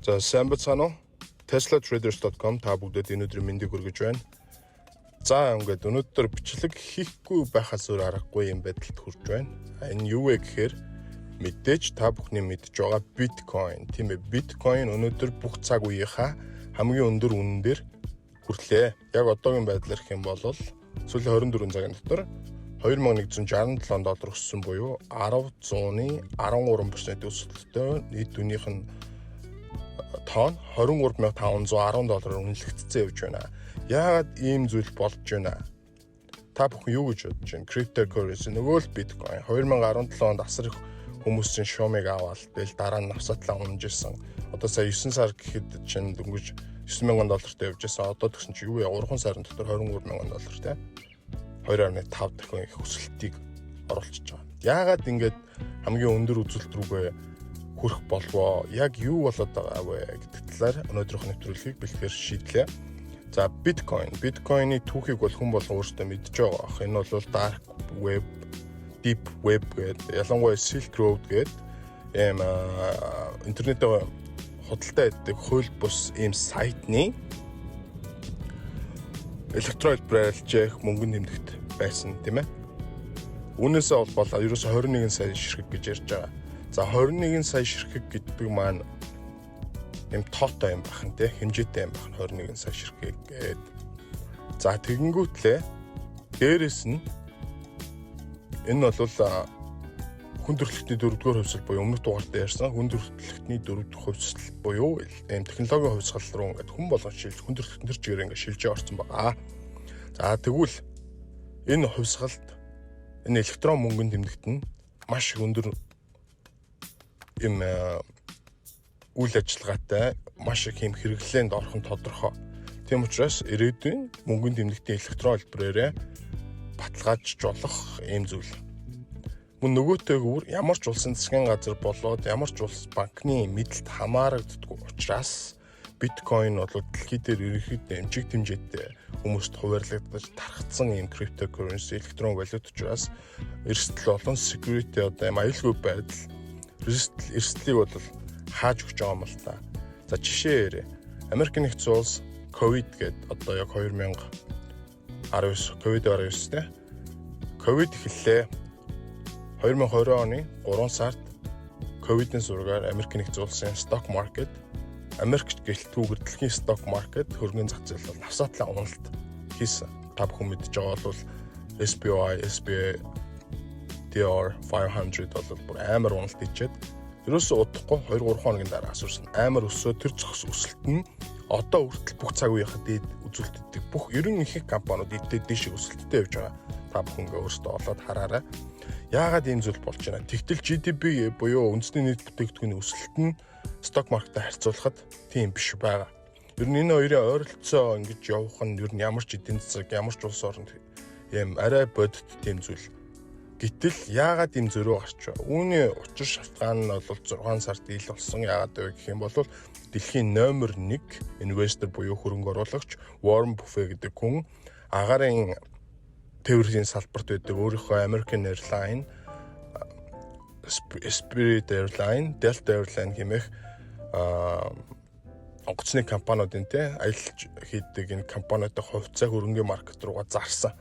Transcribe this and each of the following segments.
За сайн бацгаана уу? TeslaTraders.com та бүгдэд энэ өдрийн мэндийг хүргэж байна. За ингээд өнөөдөр бичлэг хийхгүй байхаас өөр аргагүй юм байдалд хүрч байна. Энэ юу вэ гэхээр мэдээж та бүхний мэдж байгаа биткойн. Тийм ээ, биткойн өнөөдөр бүх цаг үеийнхаа хамгийн өндөр үнэн дээр хүртлээ. Яг одоогийн байдлаар гэх юм бол сүүлийн 24 цагийн дотор $2167 өссөн буюу 10.13% өсөлттэй нийт үнийнх нь тонн $23,510 үнэлэгдсэн явж байна. Яагаад ийм зүйл болж байна? Та бүхэн юу гэж бодож байна? Cryptocurrency нөгөө л биткойн 2017 онд асар их хүмүүсийн шуумыг аваад тэгэл дараа нь навсатлаа унжсэн. Одоо сая 9 сар гэхэд чинь дөнгөж $9,000 явж байсан. Одоо тэгсэн чи юу вэ? 3 сарын дотор $23,000 те. 2.5 дахин их өсөлтийг оруулчихж байгаа. Яагаад ингэж хамгийн өндөр үзүүлэлт рүүгээ хүрэх болвоо? Яг юу болоод байгаа вэ гэдэг талаар өнөөдрийнх нэвтрүүлгийг бэлтгэхээр шийдлээ. За биткойны түүхийг бол хүн болгон өөрсдөө мэдж байгаа. Энэ бол dark web, deep web гэдэг, ялангуяа Silk Road гэдэг ийм интернетээр худалдаа хийдэг хууль бус ийм сайтны электрон хэлбэрээр алжих мөнгөнд тэмдэгт байсан тийм ээ. Үүнээсээ болбол ерөөсө 21 сая ширхэг гэж ярьж байгаа. За 21 сая ширхэг гэдэг маань юм тоотой юм бахан тий, хэмжээтэй юм бахан 21 сая ширхэг гээд. За тэгэнгүүтлээ дээрэс нь энэ бол хүн төрөлхтний 4-р хувьсэл буюу өмнөх дугаард ярьсан хүн төрөлхтний 4-р хувьсэл буюу ийм технологийн хувьсгал руу ингээд хүн болгон шилж хүн төрөлхтөн төр чигээр ингээд шилжээ орсон байгаа. За тэгвэл энэ хувьсгалд энэ электрон мөнгөнд тэмдэгт нь маш өндөр юм үйл ажиллагаатай маш их юм хэрэглээнд орох нь тодорхой. Тийм учраас ирээдүйн мөнгөнд тэмдэгтийн электрон хэлбэрээр баталгаажж болох ийм зүйл. Мөн нөгөөтэйгүүр ямар ч улсын засгийн газар болоод ямар ч улс банкны мэдэлд хамаарагддаг учраас биткойн бол дэлхийд дээр ерөнхийдөө эмчиг хэмжээтэй хүмүүст хуваарлагдаж тархацсан ийм cryptocurrency электрон валют учраас эрсдэл болон security одоо юм аюулгүй байдал эрсдлийг бол хааж өгч байгаа юм л та. За жишээ Америк нэгдсэн улс ковид гэдэг одоо яг 2019 ковид-19 те. Ковид эхэллээ. 2020 оны 3 сард ковидын сургаар Америк нэгдсэн улсын stock market, Америкч гэлтгүүгээр дэлхийн stock market хөрөнгөний зах зээл бол навсаатлаа уналт хийсэн. Та бүхэн мэдж байгаа бол SPY, DR 500 бол бүр амар уналт хийчихэд ерөөсөө удахгүй 2-3 хоногийн дараа асуурсан. Амар өсөө тэр зохис өсөлт нь одоо хүртэл бүх цаг үеийнхээ дээд үзүүлэлттэй бүх ерөн их компаниуд эдгээр дэшиг өсөлттэй явж байгаа. Та бүхэн өөрсдөө олоод хараарай. Яагаад ийм зүйл болж байна? Тэгтэл GDP буюу үндэсний нийт бүтээгдэхүүний өсөлт нь сток маркеттай харьцуулахад тийм биш байгаа. Ер нь энэ хоёрын ойролцоо ингэж явах нь ер нь ямар ч эдийн засаг, ямар ч улс оронд ийм арай бодит тийм зүйл. Гэтэл яагаад ийм зөрүү гарч байна? Үүний учир шалтгаан нь бол 6 сард ил болсон. Яагаад вэ гэх юм бол дэлхийн номер 1 инвестор буюу хөрөнгө оруулагч Warren Buffett гэдэг хүн агаарын тээврийн салбарт байдаг өөрийнхөө American Airlines, Spirit Airlines, Delta Airlines хэмээх онгоцны компаниудын аялал хийдэг энэ компаниудын хувьцаа хөрөнгөний маркет руугаа зарсан.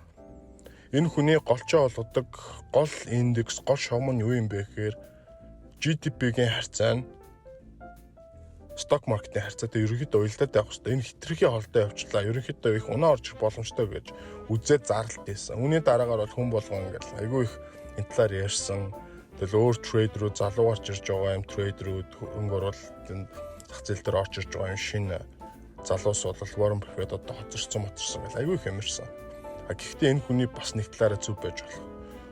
Энэ хүний голчоо болгодог гол индекс, гол шовм нь юу юм бэ гэхээр GDP-гийн харьцаа нь сток маркетын харьцаатай ерөнхийдөө уялдаад байх хэрэгтэй. Энэ хитрхи холдоо явчлаа. Ерөнхийдөө их унаа орж ирэх боломжтой гэж үзээд зарлалт хийсэн. Үүний дараагаар бол хүн болгон ингээл айгүй их энэ талаар ярьсан. Тэгэл өөр трейдерүүд залуу гарч ирж байгаа юм трейдерүүд хөрөнгө оруулалтын зах зээл дээр орж ирж байгаа юм шинэ залуус бол Warren Buffett одоо хоцорсон гэл айгүй их ямарсан. Гэхдээ энэ хүний бас нэг талаараа зүв байж болох.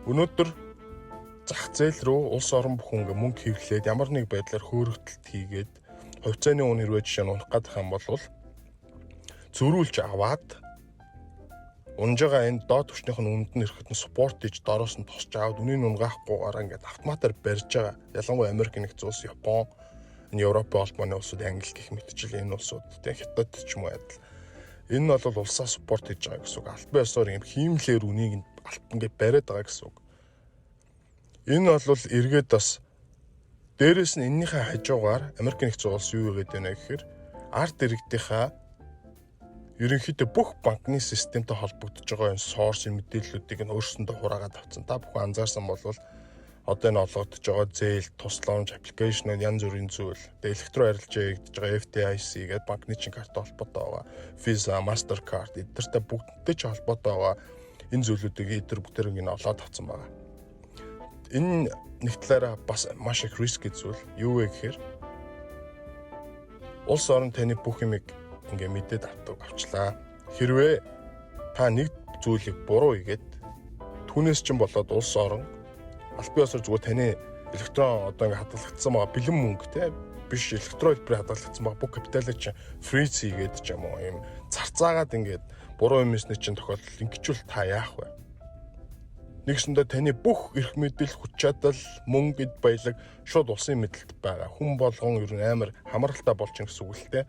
Өнөөдөр зах зээл рүү улс орон бүхэн мөнгө хэвлээд ямар нэг байдлаар хөөрөгдөлт хийгээд хувьцааны үн хэрвээ жишээ нь унах гэдэг юм бол зөрүүлж аваад унж байгаа энэ доод түвшнийх нь үнэнд нь ирэхэд нь спорт хийж дороос нь тосч аваад үнийн унгахгүйгээр ингээд автоматар барьж байгаа. Ялангуяа Америк нэгдсэн улс, Япон, энэ Европын холбооны улсууд, Англи гэх мэтчил энэ улсууд Хятад ч юм уу адил. Энэ нь бол улсаа спорт хийж байгаа гэсэн үг. Албан ёсоор юм хиймлэр үнийг алт ингээд бариад байгаа гэсэн үг. Энэ бол эргээд бас Дээрээс нь энэнийхээ хажуугаар Америк нэгдсэн улс юу хийгээд байна гэхээр арт иргэдийнхаа ерөнхийдөө бүх банкны системтэй холбогдож байгаа энэ source мэдээллүүдийг нь өөрсөндөө хураагаад авсан. Та бүхэн анзаарсан бол одоо энэ олгогдож байгаа зээл, тусламж, аппликейшнүүд янз бүрийн зүйл. Тэгээ электрон арилжаа хийгдэж байгаа FDIC гэдэг банкны чин карт холбоотой байгаа. Visa, Mastercard эдгээртэй бүгдтэй ч холбоотой байгаа энэ зүйлүүдийг эдгээр бүгдэрийг нь олоод авсан байгаа. Энэ нэг талаараа бас маш их рисктэй зүйл. Юу вэ гэхээр улс орон таны бүх юмыг ингээ мэдээд авчлаа. Хэрвээ та нэг зүйлийг буруу хийгээд түүнээс чинь болоод улс орон аль бие осоор зүгээр таны электрон одоо ингээ хадгалагдсан байгаа бэлэн мөнгө те биш электрон хэлбэрээр хадгалагдсан байгаа бүх капиталыг чинь фриз хийгээд ч юм уу юм зарцаагаад ингээд буруу юмсны чинь тохиолдол ингэчүүл та яах вэ? Нэгсэндээ таны бүх эрх мэдэл, хүч чадал, мөнгө, эд баялаг шууд улсын мэдлэлд байгаа. Хүн болгон ер нь амар хамааралтай болчихно гэсэн үг л те.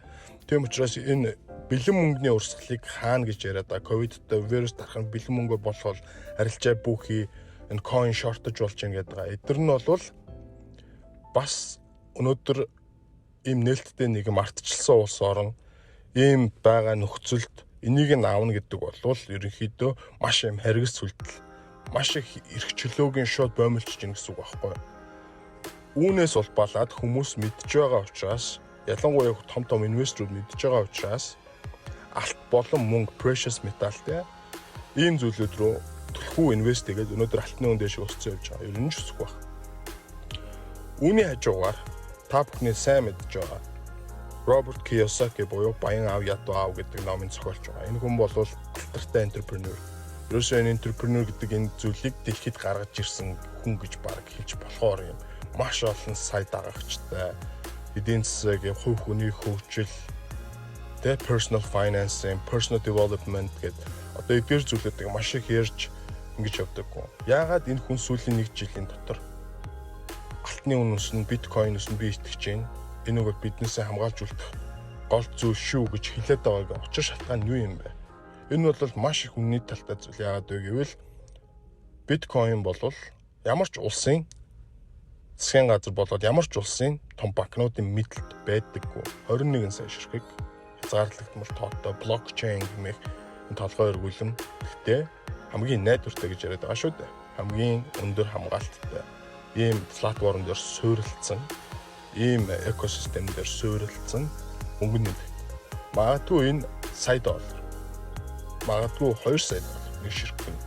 Тийм учраас энэ бэлэн мөнгөний урсгалыг хаана гэж яриад байгаа. Ковидтэй вирус тархан бэлэн мөнгө болохол арилжаа бүхий энэ coin shortage болж байна гэдэг байгаа. Эдгээр нь бол бас өнөөдөр ийм нээлттэй нэгэн артчлсан улс орон ийм байгаа нөхцөлд энийг нь аавна гэдэг бол ерөнхийдөө маш юм харгас сүлдэл маш их эрх чөлөөгийн шууд боомлчж ийн гэсэн үг байхгүй. Үүнээс улбалаад хүмүүс мэдж байгаа учраас ялангуяа том инвесторууд мэдж байгаа учраас алт болон мөнгө precious metalтэй ийм зүйлүүд рүү төлхөө инвест хийгээд өнөөдөр алтны үн дэше өссөн явж байгаа. Ер нь ч өсөх баг. Үүний хажуугаар та бүхний сайн мэдж байгаа Роберт Кийосаки буюу Баян аав ядуу аав гэдэг номын зохиолч байгаа. Энэ хүн бол алтартай entrepreneur. Ерөөсөө энэ entrepreneur гэдэг энэ зүйлийг дэлхийд гаргаж ирсэн хүн гэж баг хэлж болохоор юм. Маш олон сая дагагчтай эдийн засгийн хувь хүний хөгжил, personal financing, personal development гэдэг одоо эдгээр зүйлүүдийг маш их ярьж ингэж явдаг. Яагаад энэ хүн сүүлийн 1 жилийн дотор алтны үнэс нь биткойнс нь би итгэж байна. Энэ үг биднээсээ хамгаалж үлдэх гол зүйл шүү гэж хэлээд байгааг учир шалтгаан нь юу юм бэ? Энэ бол маш их үнний талтай зүйл. Яагаад вэ гэвэл биткойн бол ямар ч улсын засгийн газар болоод ямар ч улсын том банкнуудын мэдлэлд байдаггүй. 21 сая ширхэг хязгаарлагдмал тоотой блокчейн гэмээр энэ толгой эргүүлэм. Гэхдээ хамгийн найдвартай гэж яриад байгаа шүү дээ. Хамгийн өндөр хамгаалттай ийм платформ дээр суурилсан, ийм экосистем дээр суурилсан мөнгө нэмэх. Магадгүй энэ сая доллар. Магадгүй 2 сая доллар нэг ширхэг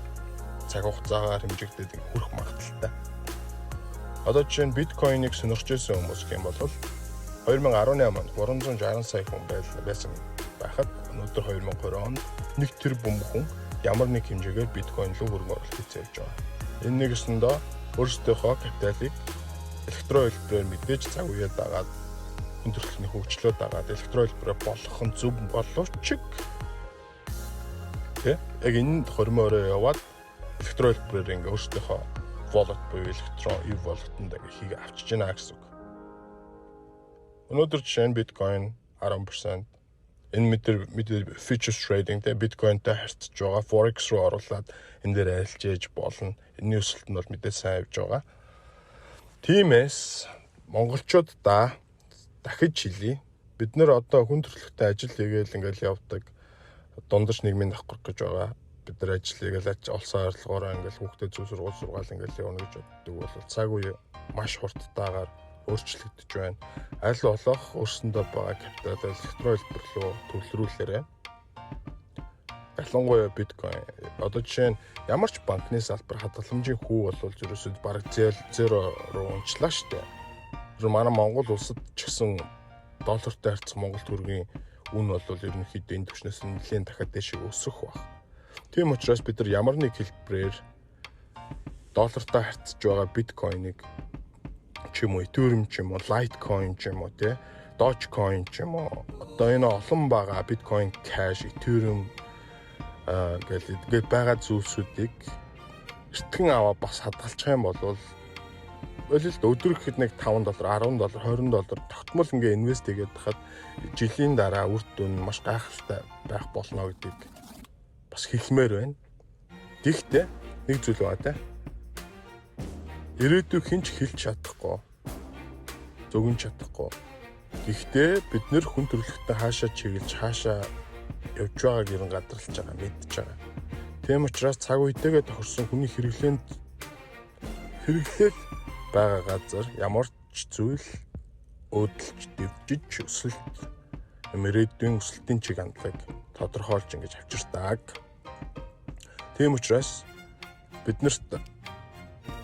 цаг хугацаагаар хэмжигдээд хүрэх магадaltaй. Одоо жишээ нь биткойныг сонирхож байсан хүмүүс гэх юм бол 2018 онд 360 сая хүн байсан байхад өнөөдөр 2020 онд 1 тэрбум хүн ямар нэг хэмжээгээр биткойн руу хөрөнгө оруулалт хийж байгаа. Энэ нэгэсэндээ өөрсдийнхөө капиталыг электрон хэлбэрээр мэдээж цаг үеэ дагаад хүндрэлтний хөгжлөө дагаад электрон хэлбэрээр болгох нь зөв боловч яг энэ хормоороо яваад электрон хэлбэрээр ингээ өөрсдийнхөө wallet буюу электрон e-wallet-нд хийгээ авчиж байна гэсэн үг. Өнөөдөр жишээ нь биткойн 10%, энэ мэдээ futures trading тэ биткойнтэй харьцаж байгаа forex руу оруулаад энэ дээр арилжээж болно. Энэний өсөлт нь бол мэдээ сайн явж байгаа. Тиймээс монголчуудаа дахиж хэлье. Бид нэр одоо хүн төрөлхтөй ажил хийгээл ингээл явдаг. Дундаж нийгмийн давхрах гэж байгаа. Бид нар ажил хийгээл олсон ойролцоогоор ингээл хүүхдэд зөв сургаал ингээл явна гэж боддог бол цаг үе маш хурдтайгаар өөрчлөгдөж байна. Аль болох өөрсөндөө байгаа капитал электрон хэлбэр рүү төвлөрүүлээрэй. Ялангуяа биткойн. Одоо жишээ нь ямар ч банкны салбар хадгаламжийн хүү бол ерөөсөд бараг зеро руу унчлаа штэ. Тэр манай Монгол улсад ч гэсэн доллартай харьцсан Монгол төгрөгийн үн бол ерөнхийдөө энэ түвшнээс нэлээд дахиад дэшиг өсөх баг. Тийм учраас бид нар ямар нэг хэлбэрээр доллартай харьцаж байгаа биткойныг ч юм уу, Ethereum ч юм уу, Litecoin ч юм уу, Dogecoin ч юм уу, одоо энэ олон байгаа биткойн, cash, Ethereum гэдэг байгаа зүйлсүүдийг эртхэн аваа бас хадгалчих юм бол болилд өдөр ихэд нэг $5, $10, $20 тогтмол ингээ инвест хийгээд хахад жилийн дараа үр дүн маш гайхалтай байх болно гэдгийг бас хэлмээр байна. Гэхдээ нэг зүйл байна те. Ирээдүйг хинч хэлж чадахгүй. зөгөн чадахгүй. Гэхдээ бид нэр хүн төрөлхтөн хаашаа чиглэж хаашаа явж байгааг ерөн гадралж байгаа, мэдж байгаа. Тийм учраас цаг үетэйгээ тохирсон хүний хэрэглэл байгаа газар ямар ч зүйл өөдөлж дэвжиж өсөлт мөрөдийн өсөлтийн чиг хандлагыг тодорхойлж ингэж авчирдаг. Тийм учраас биднэрт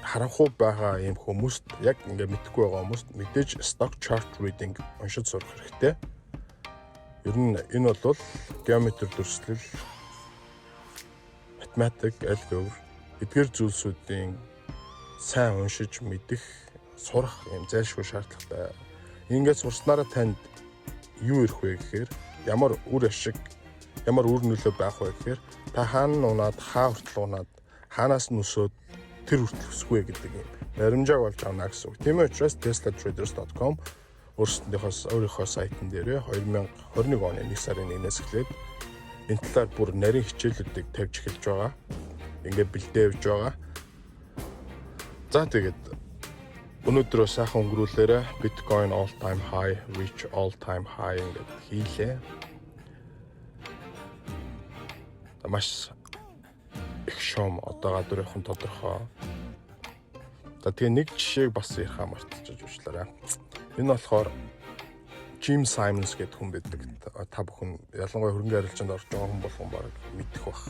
харанхуй байгаа юм хүмүүст яг ингээ мэдхгүй байгаа хүмүүст мэдээж stock chart reading уншиж сурах хэрэгтэй. Ер нь энэ бол геометри дүрслэл, математик, алгебр эдгээр зүйлсүүдийн сайн уншиж мэдэх, сурах юм зайлшгүй шаардлагатай. Ингээд сурснараа танд юу ирэх вэ гэхээр ямар үр ашиг, ямар үр нөлөө байх вэ гэхээр та хаана унаад, хаа хүртэл унаад, хаанаас нь өсөөд тэр хүртэл өсгөө гэдэг юм баримжааг болж авна гэсэн үг. Тийм учраас teslatraders.com өөрийнхөө сайтн дээр 2021 оны 1 сарын 1-ээс эхлээд энэ талаар бүр нарийн хичээлүүдийг тавьж эхэлж байгаа. Ингээд бэлдээвж байгаа. За тэгээд өнөөдрөө сайхан өнгөрүүлээрэ Bitcoin all time high, reach all time high ингээд хийлээ. Маш их шом одоо гадуурхын тодорхой. За тэгээ нэг жишээг бас ярихаа мартчихж уучлаарай. Энэ болохоор Jim Simons гэдэг хүн байдаг. Та бүхэн ялангуяа хөрөнгө арилжаанд орж байгаа хүн болгон баг мэдэх бах.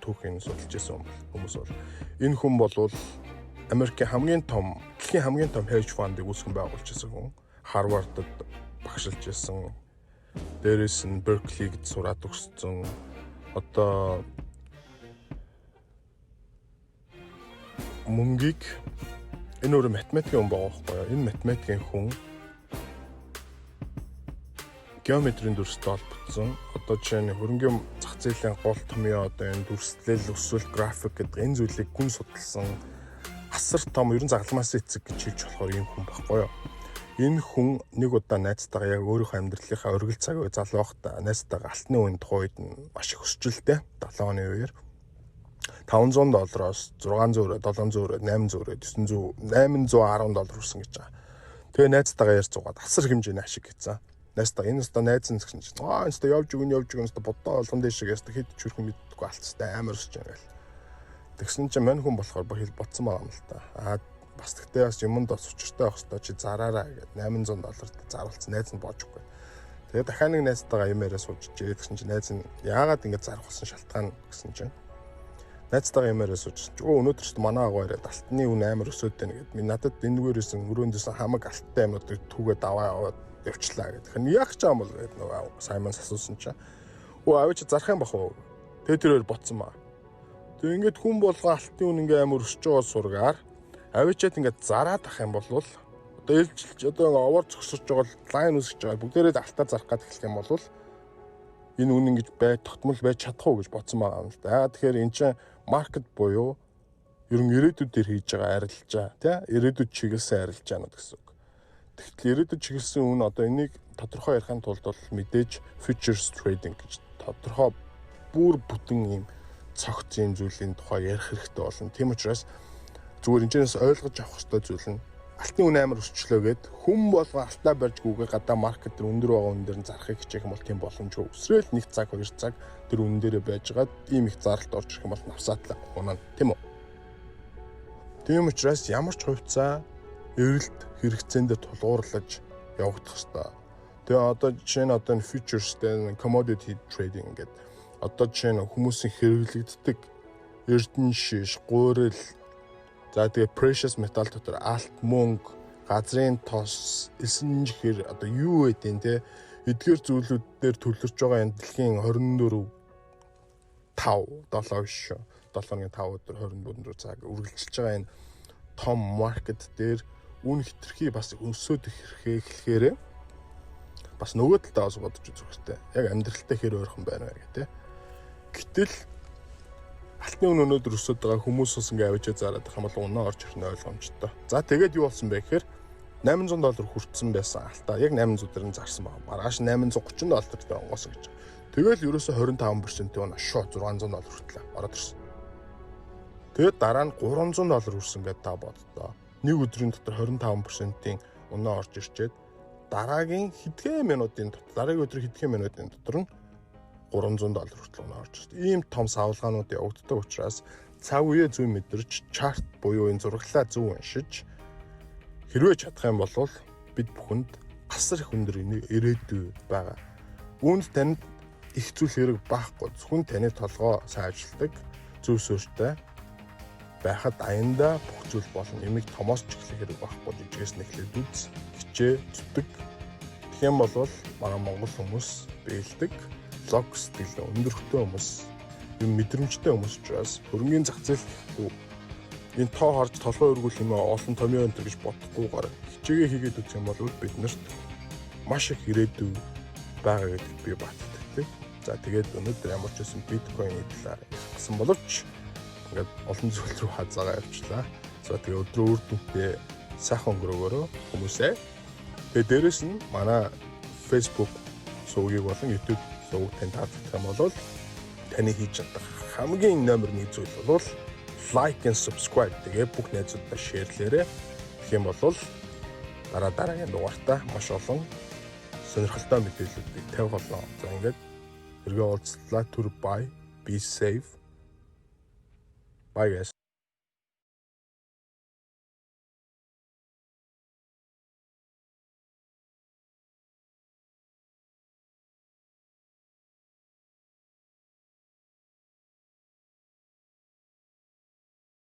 Түүхийн судалж ирсэн хүмүүс бол энэ хүн бол Америкийн хамгийн том, дэлхийн хамгийн том hedge fund-ыг үүсгэн байгуулж ирсэн хүн. Harvard-д багшилж ирсэн. Дээрээс нь Berkeley-д сураад өгсөн. Одоо мөнгийг энэ өөр математикийн хүн байгаа байхгүй юу? Энэ математикийн хүн геометрийн дүрстэй холбогдсон. Одоо жишээ нь хөрөнгөний зах зээлийн гол томьёо одоо энэ дүрслэл, өсвөл, график гэдэг энэ зүйлийг гүн судалсан асар том ерөн загалмаас эцэг гэж хэлж болохоор юм хүн байхгүй юу? Энэ хүн нэг удаа найзтайгаа яг өөрийнхөө амьдралынхаа оргил цаг үе залуу байхдаа найзтайгаа алтны үеийн тухайд маш их өсчлөлтэй 7 оны үеэр $500-оос $600, $700, $800, $810 хүрсэн гэж байгаа. Тэгээ найзтайгаа ярьж зугаад асар хэмжээний ашиг хийцэн. Найзтайгаа энэ өстө найз нь гэсэн чинь өстө явж өгнө өстө бодоо болгон дэшиг өстө хэд ч хүрхэн мэддэггүй алцтай амар өсч байгаа гэл. Тэгсэн чинь мань хүн болохоор хэл ботсон байгаа юм л та. Бас тэгтээ бас юмд бас учиртай байх хэвээр чи зараараа гэд $800 заруулсан найз нь боож өггүй. Тэгээ дахиад нэг найзтайгаа юм яриа сууж ичээ гэсэн чинь найз нь яагаад ингэж зарах болсон шалтгаан гэсэн чинь найзтайгаа юм яриа сууж өнөөдөр ч манай агуу яриад алтны үн амар өсөөд байна гэд. Минь надад энэгээрээс өрөөндөөс хамаг алттай юмнуудыг түүгээд аваад явчлаа гэдэг. Тэгэхээр яах ч юм бол гэдэг нөгөө Саймонс асуусан чинь аваа чи зарах юм бах уу? Тэгээ тэрээр ботсон маа. Тэгээ ингээд хүн болгоо алтны үн ингээ амар өсөж байгаа сургаар авичаад ингээд зараад ах юм бол одоо ээлжилж одоо овоор зогсож байгаа лайн үсгэж байгаа бүгдээрээ алтаа зарах гад эхлэх юм бол энэ үн ингэж тогтмол байж чадах уу гэж бодсон байгаа юм л да. Тэгэхээр эн чинь маркет буюу ерөн ирээдүйд дээр хийж байгаа арилжаа тий ирээдүйд чиглэсэн арилжаа нэ гэсэн үг. Тэгтэл ирээдүйд чиглэсэн үн одоо энийг тодорхой ярихын тулд бол мэдээж futures trading гэж тодорхой бүр бүтэн юм цогц юм зүйлийн тухай ярих хэрэгтэй болно. Тийм учраас зүгээр энэчнээс ойлгож авах хэрэгтэй зүйл нь алтны үн амар өсчлөө гэд хүн болго алтаа барьж гүгээ гадаа маркет дээр өндөр байгаа үн дээр нь зарахыг хичээх юм бол тийм боломжгүй. Өсрөөл 1 цаг 2 цаг тэр үн дээрээ байжгаад ийм их заралт орж ирэх юм бол навсаатлаа унаа тийм үү. Тийм учраас ямар ч хувьцаа эрэлт хэрэгцээндээ тулгуурлаж явагдах хэрэгтэй. Тэгээ одоо жишээ нь одоо futures дээр commodity trading гэдэг одоо жишээ нь хүмүүсийн хэрэглэгддэг эрдэнэ шиш, гуурил за тэгээ precious metal дотор алт, мөнгө, газрын тос, элсэн жихэр одоо юу вэ те эдгээр зүйлүүд дээр төлөрч байгаа энэ дэлхийн 24 7.5 өдөр 24 цаг үргэлжилж байгаа энэ том маркет дээр үн хэтэрхий бас өсөөд эхлэхээр бас нөгөө талдаа бас бодож үзэх хэрэгтэй. Яг амьдралтай хэр ойрхон байна вэ гэх те. Гэтэл алтны үн өнөөдөр өсөд байгаа хүмүүс ус ингээ авчиж зараад их юм бол унаа орж ирэх нь ойлгомжтой. За тэгээд юу болсон бэ гэхээр $800 хүртсэн байсан алтаа яг 800 дээр нь зарсан байна. Маргааш $830 дээр онгоос гэж. Тэгэл ерөөсө 25% унаа шууд $600 хүртлээ ороод ирсэн. Тэгээд дараа нь $300 хүрсэн гэдэг та боддоо. Нэг өдрийн дотор 25%-ийн унаа орж ирчээд дараагийн дараагийн өдрийн хэдхэн минутын дотор нь $300 хүртэл өнөө орж ирсэн. Ийм том савлгаанууд явагддаг учраас цаг үеэ зөв мэдэрч чарт буюу энэ зураглалаа зөв уншиж хэрвээ чадах юм бол бид бүхэнд асар их өндөр ирээдүй байгаа. Үүнд танд их зүйл хэрэг байхгүй. Зөвхөн таны толгой сайн ажилладаг, зөв суурьтай байхад аяндаа бүх зүйл болно. Нэмийг томоос ч ихлэх хэрэг байхгүй. Жижигээс нэхлээд үз, хичээ, зүтдэг. Тэгэх юм бол манай монгол хүмүүс бэлдэг, лог сэтгэл өндөрхтэй хүмүүс, юм мэдрэмжтэй хүмүүс учраас хөрөнгөний зах зээл гэхгүй энэ тоо харж толгой өргүүл юм олон томьёо өнтер гэж бодохгүйгээр хичээгээ хийгээд үзэх юм бол биднэрт маш их ирээдүй байгаа гэдэгт би баттдаг. За тэгээд өнөөдөр ямар ч байсан биткойны талаар ярьсан боловч ингээд олон зүйл рүү хазаагаа явуулчлаа. За тэгээд өдрөө үр дүнтэй сайхан өнгөрөөгөөрөө хүмүүсээ. Тэгээд дээрэс нь манай Facebook сувгийг болон YouTube сувг танд таалагдах юм бол таны хийж чадах хамгийн номер 1 зүйл бол like and subscribe тэгээ бүх найзуудаа шеэрлээрэй. Тэгэх юм бол дараагийн дугаартаа маш олон сонирхолтой мэдээллүүдийг тавих болно. За ингээд эргээ уулзлаа. Түр бай. Be safe. Bye guys.